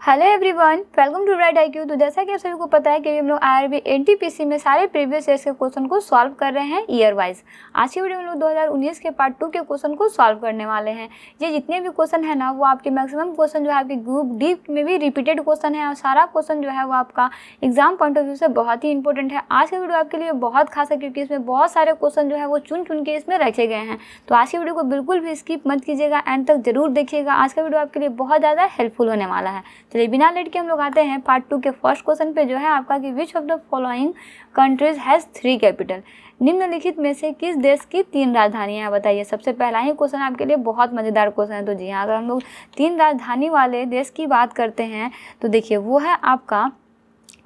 Hello everyone, welcome to right IQ। तो जैसा कि आप सभी को पता है कि हम लोग IRB NTPC में सारे प्रीवियस ईयर्स के क्वेश्चन को सॉल्व कर रहे हैं ईयर वाइज। आज की वीडियो में लोग 2019 के पार्ट 2 के क्वेश्चन को सॉल्व करने वाले हैं। ये जितने भी क्वेश्चन है ना, वो आपके मैक्सिमम क्वेश्चन जो है आपके ग्रुप डी में भी रिपीटेड क्वेश्चन है और सारा क्वेश्चन जो है वो आपका एग्जाम पॉइंट ऑफ व्यू से बहुत ही इंपॉर्टेंट है। आज की वीडियो आपके लिए बहुत खास है क्योंकि इसमें बहुत सारे क्वेश्चन जो है वो चुन चुन के इसमें रखे गए हैं। तो आज की वीडियो को बिल्कुल भी स्किप मत कीजिएगा, एंड तक जरूर देखिएगा। आज का वीडियो आपके लिए बहुत ज़्यादा हेल्पफुल होने वाला है। चलिए बिना लेट के हम लोग आते हैं पार्ट 2 के फर्स्ट क्वेश्चन पे, जो है आपका कि which of the following countries has 3 capital. निम्नलिखित में से किस देश की 3 राजधानियां हैं, बताइए। सबसे पहला ही क्वेश्चन आपके लिए बहुत मज़ेदार क्वेश्चन है। तो जी हाँ, अगर हम लोग 3 राजधानी वाले देश की बात करते हैं तो देखिए वो है आपका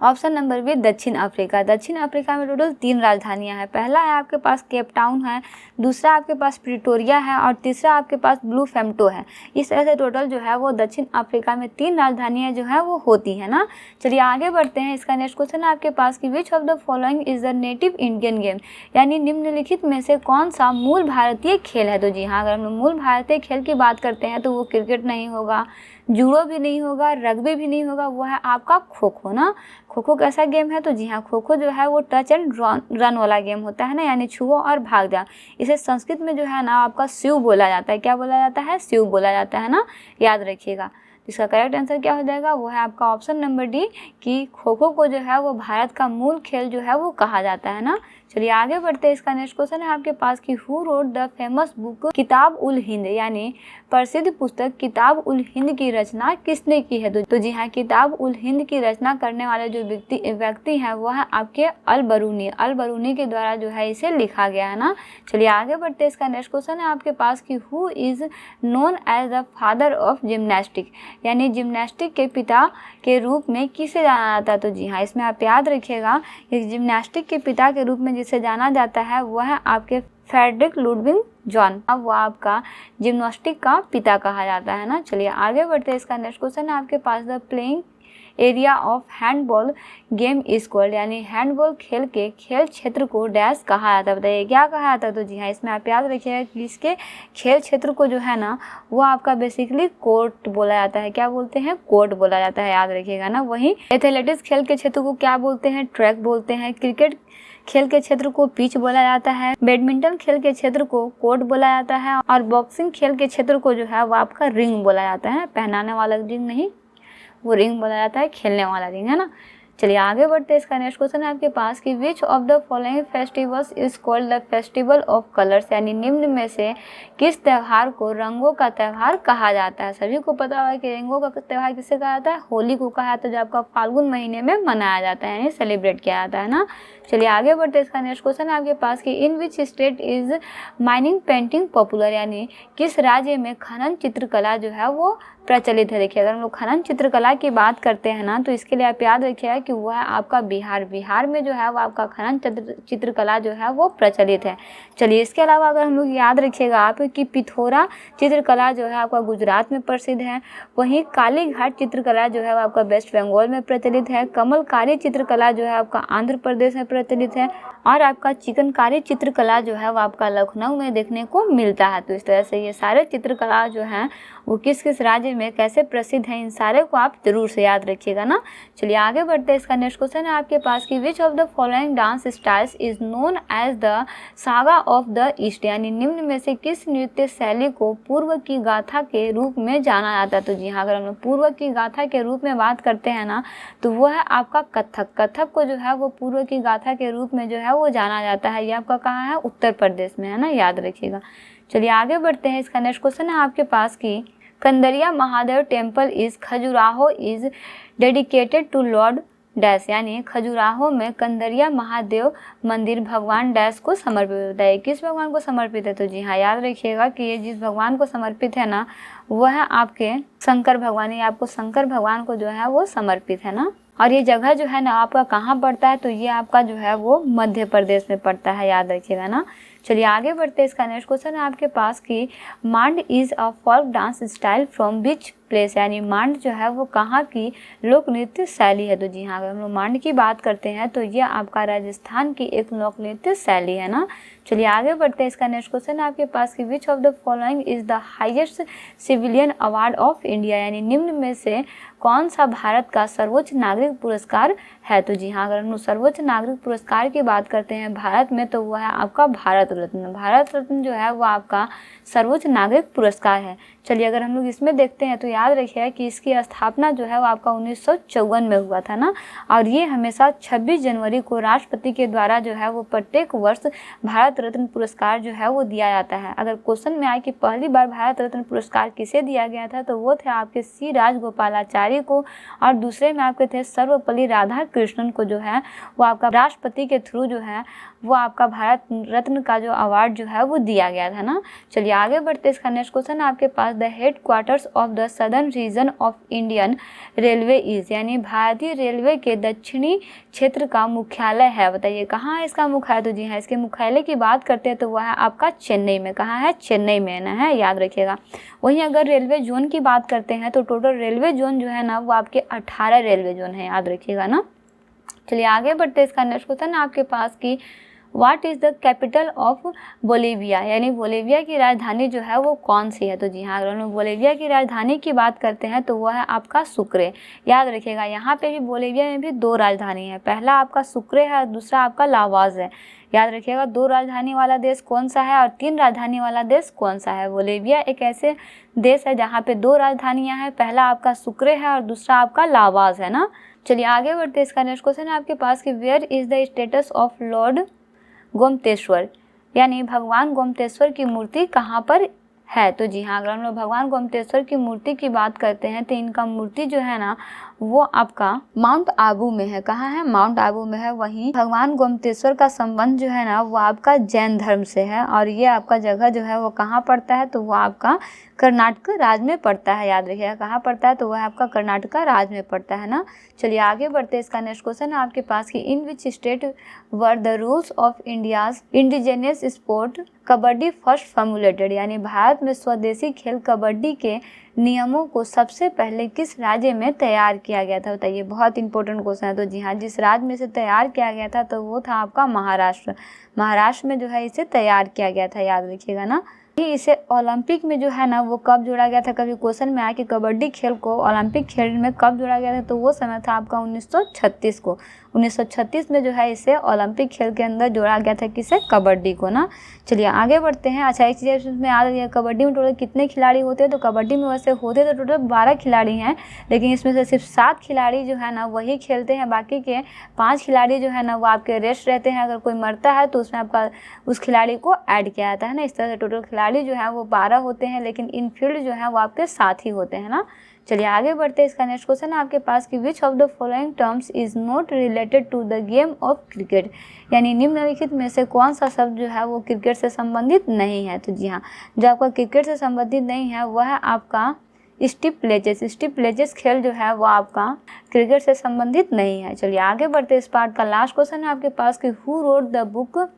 ऑप्शन नंबर बी दक्षिण अफ्रीका। दक्षिण अफ्रीका में टोटल 3 राजधानियां हैं। पहला है आपके पास केप टाउन है, दूसरा आपके पास प्रिटोरिया है और तीसरा आपके पास ब्लू फेम्टो है। इस तरह से टोटल जो है वो दक्षिण अफ्रीका में 3 राजधानियां जो है वो होती है ना। चलिए आगे बढ़ते हैं। इसका नेक्स्ट क्वेश्चन है आपके पास कि which of the following is the native Indian game, यानी निम्नलिखित में से कौन सा मूल भारतीय खेल है। तो जी हाँ, अगर हम लोग मूल भारतीय खेल की बात करते हैं तो वो क्रिकेट नहीं होगा, जूडो भी नहीं होगा, रग्बी भी नहीं होगा, वो है आपका खो खो ना। खो खो कैसा गेम है, तो जी हाँ, खो खो जो है वो टच एंड रन वाला गेम होता है ना, यानी छुओ और भाग जा। इसे संस्कृत में जो है ना आपका शिव बोला जाता है। क्या बोला जाता है? शिव बोला जाता है ना, याद रखिएगा। इसका करेक्ट आंसर क्या हो जाएगा? वो है आपका ऑप्शन नंबर डी कि खो खो को जो है वो भारत का मूल खेल जो है वो कहा जाता है ना। चलिए आगे बढ़ते हैं। इसका नेक्स्ट क्वेश्चन है आपके पास कि who wrote the famous book किताब उल हिंद, यानी प्रसिद्ध पुस्तक किताब उल हिंद की रचना किसने की है। तो जी हाँ, किताब उल हिंद की रचना करने वाले जो व्यक्ति हैं वो है आपके अल बरूनी के द्वारा जो है इसे लिखा गया है ना। चलिए आगे बढ़ते हैं। इसका नेक्स्ट क्वेश्चन है आपके पास कि who is known as the father of gymnastic, यानी जिम्नास्टिक के पिता के रूप में किसे जाना जाता है। तो जी हाँ, इसमें आप याद रखिएगा कि जिम्नास्टिक के पिता के रूप में जिसे जाना जाता है वह है आपके फ्रेडरिक लुडविग जॉन। अब वो आपका जिम्नास्टिक का पिता कहा जाता है ना। चलिए आगे बढ़ते हैं। इसका नेक्स्ट क्वेश्चन है आपके पास the playing area of handball game is called, यानी हैंडबॉल खेल के खेल क्षेत्र को डैश कहा जाता है। बताइए क्या कहा जाता है। तो जी हाँ, इसमें आप याद रखिएगा कि इसके खेल क्षेत्र को जो है ना वो आपका बेसिकली कोर्ट बोला जाता है। क्या बोलते हैं? कोर्ट बोला जाता है, याद रखिएगा ना। वहीं एथलेटिक्स खेल के क्षेत्र को क्या बोलते हैं? ट्रैक बोलते हैं। क्रिकेट खेल के क्षेत्र को पिच बोला जाता है। बैडमिंटन खेल के क्षेत्र को कोर्ट बोला जाता है और बॉक्सिंग खेल के क्षेत्र को जो है वो आपका रिंग बोला जाता है। पहनाने वाला रिंग नहीं, वो रिंग बोला जाता है, खेलने वाला रिंग है ना। चलिए आगे बढ़ते हैं। इसका नेक्स्ट क्वेश्चन है आपके पास कि which of the following festivals is called the festival of colours, यानी निम्न में से किस त्यौहार को रंगों का त्यौहार कहा जाता है। सभी को पता है कि रंगों का त्यौहार किसे कहा जाता है? होली को कहा जाता है, जो आपका फाल्गुन महीने में मनाया जाता है, यानी सेलिब्रेट किया जाता है ना। चलिए आगे बढ़ते हैं। इसका नेक्स्ट क्वेश्चन है आपके पास कि in which state is mining painting popular, यानी किस राज्य में खनन चित्रकला जो है वो प्रचलित है। देखिए अगर हम लोग खनन चित्रकला की बात करते हैं ना तो इसके लिए आप याद रखिएगा कि वह है आपका बिहार में जो है वो आपका खनन चित्रकला जो है वो प्रचलित है। चलिए इसके अलावा अगर हम लोग याद रखिएगा आप कि पिथौरा चित्रकला जो है आपका गुजरात में प्रसिद्ध है। वहीं कालीघाट चित्रकला जो है वो आपका वेस्ट बंगाल में प्रचलित है। कमलकारी चित्रकला जो है आपका आंध्र प्रदेश में प्रचलित है और आपका चिकनकारी चित्रकला जो है वो आपका लखनऊ में देखने को मिलता है। तो इस तरह से ये सारे चित्रकला जो हैं वो किस किस राज्य में कैसे प्रसिद्ध हैं, इन सारे को आप जरूर से याद रखिएगा ना। चलिए आगे बढ़ते हैं। इसका नेक्स्ट क्वेश्चन है आपके पास कि which of the following dance styles is known as the saga of the east, यानी निम्न में से किस नृत्य शैली को पूर्व की गाथा के रूप में जाना जाता है। तो जी हाँ, अगर हम लोग पूर्व की गाथा के रूप में बात करते हैं ना तो वो है आपका कथक। कथक को जो है वो पूर्व की गाथा के रूप में जो है वो जाना जाता है। ये आपका कहाँ है? उत्तर प्रदेश में है ना, याद रखिएगा। चलिए आगे बढ़ते हैं। इसका नेक्स्ट क्वेश्चन है आपके पास कि Kandariya Mahadev temple is Khajuraho is dedicated to lord dash, यानी खजुराहो में कंदरिया महादेव मंदिर भगवान डैश को समर्पित होता है। किस भगवान को समर्पित है? तो जी हाँ, याद रखिएगा कि ये जिस भगवान को समर्पित है ना वह है आपके शंकर भगवान। ये आपको शंकर भगवान को जो है वो समर्पित है ना। और ये जगह जो है ना आपका कहाँ पड़ता है? तो ये आपका जो है वो मध्य प्रदेश में पड़ता है, याद रखिएगा ना। चलिए आगे बढ़ते हैं। इसका नेक्स्ट क्वेश्चन है आपके पास कि Mand is a folk dance style from which place यानी मांड जो है वो कहाँ की लोक नृत्य शैली है? तो जी हाँ, अगर हम लोग मांड की बात करते हैं तो ये आपका राजस्थान की एक लोक नृत्य शैली है ना। चलिए आगे बढ़ते हैं। इसका नेक्स्ट क्वेश्चन है आपके पास कि which of the following is the highest civilian award of India, यानी निम्न में से कौन सा भारत का सर्वोच्च नागरिक पुरस्कार है? तो जी हाँ, अगर हम लोग सर्वोच्च नागरिक पुरस्कार की बात करते हैं भारत में तो वह है आपका भारत रत्न। भारत रत्न जो है वो आपका सर्वोच्च नागरिक पुरस्कार है। चलिए अगर हम लोग इसमें देखते हैं तो याद रखिए कि इसकी स्थापना जो है वो आपका 1954 में हुआ था ना, और ये हमेशा 26 जनवरी को राष्ट्रपति के द्वारा जो है वो प्रत्येक वर्ष भारत रत्न पुरस्कार जो है वो दिया जाता है। अगर क्वेश्चन में आए कि पहली बार भारत रत्न पुरस्कार किसे दिया गया था तो वो थे आपके सी राजगोपालाचारी को, और दूसरे में आपके थे सर्वपल्ली राधाकृष्णन को जो है वो आपका राष्ट्रपति के थ्रू जो है वो आपका भारत रत्न का जो अवार्ड जो है वो दिया गया था ना। चलिए आगे बढ़ते इसका नेक्स्ट क्वेश्चन आपके पास the headquarters of the southern region of Indian railway is, यानी भारतीय रेलवे के दक्षिणी क्षेत्र का मुख्यालय है। बताइए कहाँ है इसका मुख्यालय? तो जी हाँ, इसके मुख्यालय की बात करते हैं तो वह है आपका चेन्नई में। कहाँ है? चेन्नई में ना है, याद रखिएगा। वहीं अगर रेलवे जोन की बात करते हैं तो टोटल रेलवे जोन जो है ना वो आपके 18 रेलवे जोन है, याद रखिएगा ना। चलिए आगे बढ़ते हैं। इसका नेक्स्ट क्वेश्चन है आपके पास कि what is the capital of Bolivia, यानी बोलीविया की राजधानी जो है वो कौन सी है? तो जी हाँ, अगर हम लोग बोलीविया की राजधानी की बात करते हैं तो वह है आपका सुक्रे। याद रखिएगा यहाँ पे भी बोलीविया में भी 2 राजधानी है, पहला आपका सुक्रे है और दूसरा आपका लावाज है। याद रखिएगा 2 राजधानी वाला देश कौन सा है और 3 राजधानी वाला देश कौन सा है? बोलीविया एक ऐसे देश है जहाँ पे 2 राजधानियाँ हैं, पहला आपका सुक्रे है और दूसरा आपका लावाज है ना। चलिए आगे बढ़ते हैं। इसका नेक्स्ट क्वेश्चन है आपके पास कि where is the status of lord Gomateshwar, यानी भगवान गोमतेश्वर की मूर्ति कहाँ पर है? तो जी हाँ, अगर हम लोग भगवान गोमतेश्वर की मूर्ति की बात करते हैं तो इनका मूर्ति जो है ना वो आपका माउंट आबू में है। कहाँ है? माउंट आबू में है। वहीं भगवान गोमतेश्वर का संबंध जो है ना वो आपका जैन धर्म से है, और ये आपका जगह जो है वो कहाँ पड़ता है? तो वो आपका कर्नाटक राज्य में पड़ता है। याद रखिएगा कहाँ पड़ता है? तो वह आपका कर्नाटक राज्य में पड़ता है ना। चलिए आगे बढ़ते हैं। इसका नेक्स्ट क्वेश्चन है आपके पास कि in which state were the rules of India's indigenous sport kabaddi first formulated, यानी भारत में स्वदेशी खेल कबड्डी के नियमों को सबसे पहले किस राज्य में तैयार किया गया था? बताइए, बहुत इंपॉर्टेंट क्वेश्चन है। तो जी हाँ, जिस राज्य में इसे तैयार किया गया था तो वो था आपका महाराष्ट्र। महाराष्ट्र में जो है इसे तैयार किया गया था, याद रखिएगा ना। इसे ओलंपिक में जो है ना वो कब जोड़ा गया था? कभी क्वेश्चन में आया कि कबड्डी खेल को ओलंपिक खेल में कब जोड़ा गया था, तो वो समय था आपका 1936 को। 1936 में जो है इसे ओलंपिक खेल के अंदर जोड़ा गया था, किसे? कबड्डी को ना। चलिए आगे बढ़ते हैं। अच्छा, एक चीज़ इसमें याद रखिए, कबड्डी में टोटल कितने खिलाड़ी होते हैं? तो कबड्डी में वैसे होते तो टोटल 12 खिलाड़ी हैं, लेकिन इसमें से सिर्फ 7 खिलाड़ी जो है ना वही खेलते हैं, बाकी के 5 खिलाड़ी जो है ना वो आपके रेस्ट रहते हैं। अगर कोई मरता है तो उसमें आपका उस खिलाड़ी को ऐड किया जाता है ना। इस तरह से टोटल खिलाड़ी जो है वो 12 होते हैं, लेकिन इनफील्ड जो है वो आपके 7 ही होते हैं ना। चलिए आगे बढ़ते हैं। इसका नेक्स्ट क्वेश्चन है आपके पास कि which of the following terms is not related to the game of cricket, यानी निम्नलिखित में से कौन सा शब्द जो है वो क्रिकेट से संबंधित नहीं है? तो जी हाँ, जो आपका क्रिकेट से संबंधित नहीं है वह है आपका स्टीपलेचेस। स्टीपलेचेस खेल जो है वो आपका क्रिकेट से संबंधित नहीं है। चलिए आगे बढ़ते हैं। इस पार्ट का लास्ट क्वेश्चन है आपके पास कि हु रोट द बुक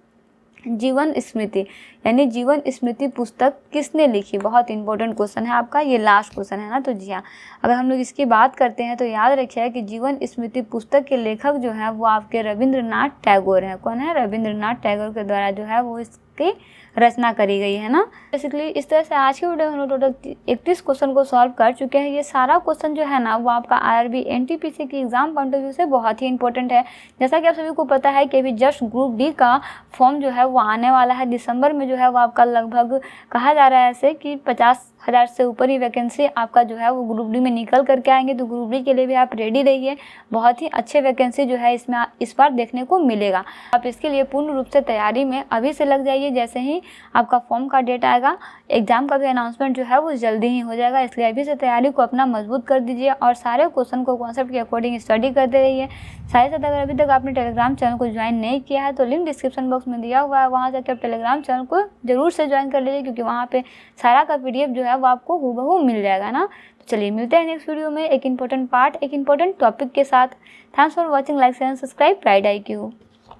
जीवन स्मृति, यानी जीवन स्मृति पुस्तक किसने लिखी? बहुत इंपॉर्टेंट क्वेश्चन है आपका, ये लास्ट क्वेश्चन है ना। तो जी हाँ, अगर हम लोग इसकी बात करते हैं तो याद रखिए कि जीवन स्मृति पुस्तक के लेखक जो है वो आपके रविंद्रनाथ टैगोर हैं। कौन है? रविंद्रनाथ टैगोर के द्वारा जो है वो इसकी रचना करी गई है ना। बेसिकली इस तरह से आज की वीडियो में हम लोग टोटल 31 क्वेश्चन को सॉल्व कर चुके हैं। ये सारा क्वेश्चन जो है ना वो आपका IRB NTPC की एग्जाम पॉइंट ऑफ व्यू से बहुत ही इंपॉर्टेंट है। जैसा कि आप सभी को पता है कि अभी जस्ट ग्रुप डी का फॉर्म जो है वो आने वाला है दिसंबर में। जो है वो आपका लगभग कहा जा रहा है ऐसे कि 50,000 से ऊपर ही वैकेंसी आपका जो है वो ग्रुप डी में निकल करके आएंगे। तो ग्रुप डी के लिए भी आप रेडी रहिए, बहुत ही अच्छे वैकेंसी जो है इसमें इस बार देखने को मिलेगा। आप इसके लिए पूर्ण रूप से तैयारी में अभी से लग जाइए। जैसे ही आपका फॉर्म का डेट आएगा, एग्जाम का भी अनाउंसमेंट जो है वो जल्दी ही हो जाएगा, इसलिए अभी से तैयारी को अपना मजबूत कर दीजिए और सारे क्वेश्चन को कॉन्सेप्ट के अकॉर्डिंग स्टडी करते रहिए। साथ ही साथ अगर अभी तक आपने टेलीग्राम चैनल को ज्वाइन नहीं किया है तो लिंक डिस्क्रिप्शन बॉक्स में दिया हुआ है, वहाँ जाकर आप टेलीग्राम चैनल को जरूर से ज्वाइन कर लीजिए, क्योंकि वहाँ पे सारा का PDF जो है वो आपको हूबहू मिल जाएगा ना। तो चलिए मिलते हैं नेक्स्ट वीडियो में एक इंपॉर्टेंट पार्ट, एक इंपॉर्टेंट टॉपिक के साथ। Thanks for watching, like share subscribe pride IQ।